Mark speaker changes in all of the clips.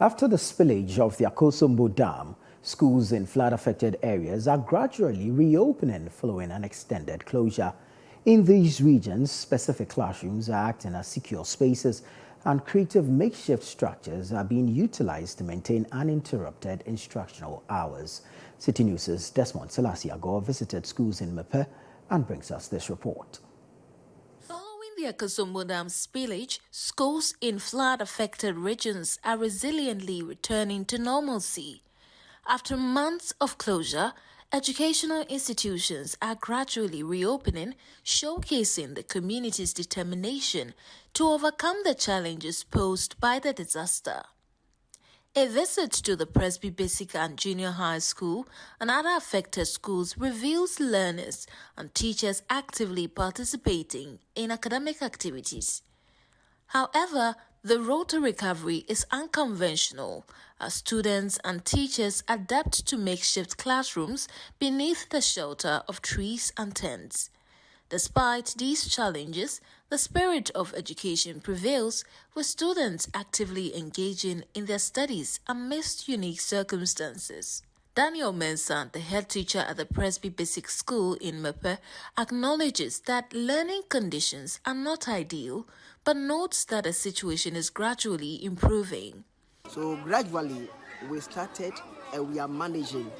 Speaker 1: After the spillage of the Akosombo Dam, schools in flood-affected areas are gradually reopening following an extended closure. In these regions, specific classrooms are acting as secure spaces and creative makeshift structures are being utilized to maintain uninterrupted instructional hours. Citi News' Desmond Selassie-Agor visited schools in Mepe and brings us this report.
Speaker 2: Following the Akosombo Dam spillage, schools in flood-affected regions are resiliently returning to normalcy. After months of closure, educational institutions are gradually reopening, showcasing the community's determination to overcome the challenges posed by the disaster. A visit to the Presby Basic and Junior High School and other affected schools reveals learners and teachers actively participating in academic activities. However, the road to recovery is unconventional as students and teachers adapt to makeshift classrooms beneath the shelter of trees and tents. Despite these challenges, the spirit of education prevails, with students actively engaging in their studies amidst unique circumstances. Daniel Mensah, the head teacher at the Presby Basic School in Mepe, acknowledges that learning conditions are not ideal, but notes that the situation is gradually improving.
Speaker 3: So gradually we started and we are managing,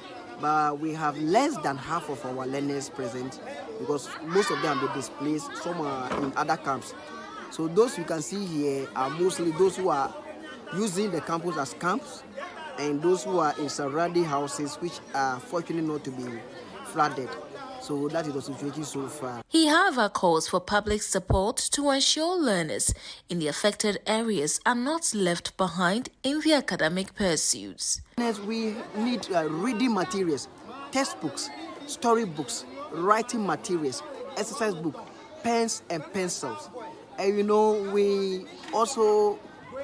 Speaker 3: but we have less than half of our learners present because most of them are displaced, some are in other camps. So those you can see here are mostly those who are using the campus as camps and those who are in surrounding houses which are fortunate not to be flooded. So that is the situation so far.
Speaker 2: He, however, calls for public support to ensure learners in the affected areas are not left behind in their academic pursuits.
Speaker 3: We need reading materials, textbooks, storybooks, writing materials, exercise book, pens and pencils. And we also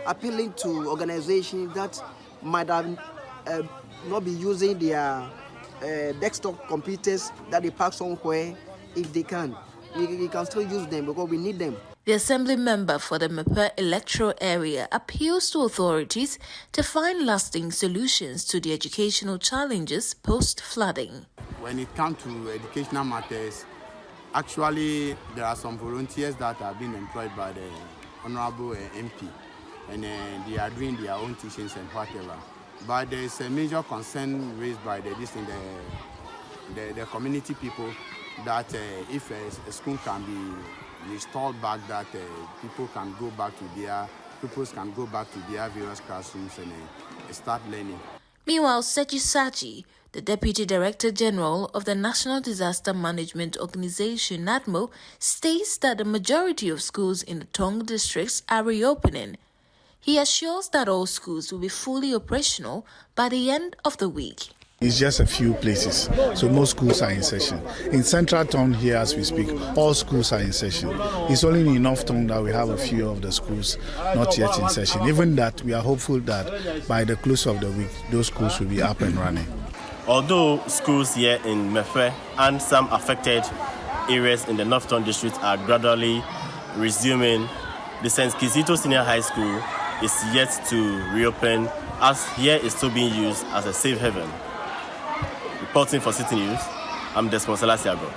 Speaker 3: appealing to organizations that might have not be using their desktop computers that they park somewhere. If they can, we can still use them because we need them.
Speaker 2: The assembly member for the Mepe electoral area appeals to authorities to find lasting solutions to the educational challenges post-flooding.
Speaker 4: When it comes to educational matters, actually there are some volunteers that are being employed by the Honorable MP, and they are doing their own teachings and whatever. But there is a major concern raised by the community people that if a school can be restored back, that pupils can go back to their various classrooms and start learning.
Speaker 2: Meanwhile, Seji Saji, the Deputy Director General of the National Disaster Management Organization, NADMO, states that the majority of schools in the Tong districts are reopening. He assures that all schools will be fully operational by the end of the week.
Speaker 5: It's just a few places, so most schools are in session. In Central Town here as we speak, all schools are in session. It's only in North Town that we have a few of the schools not yet in session. Even that, we are hopeful that by the close of the week, those schools will be up and running.
Speaker 6: Although schools here in Mefe and some affected areas in the North Town district are gradually resuming, the St. Kizito Senior High School is yet to reopen, as here is still being used as a safe haven. Reporting for Citi News, I'm Desmond Selassie-Agor.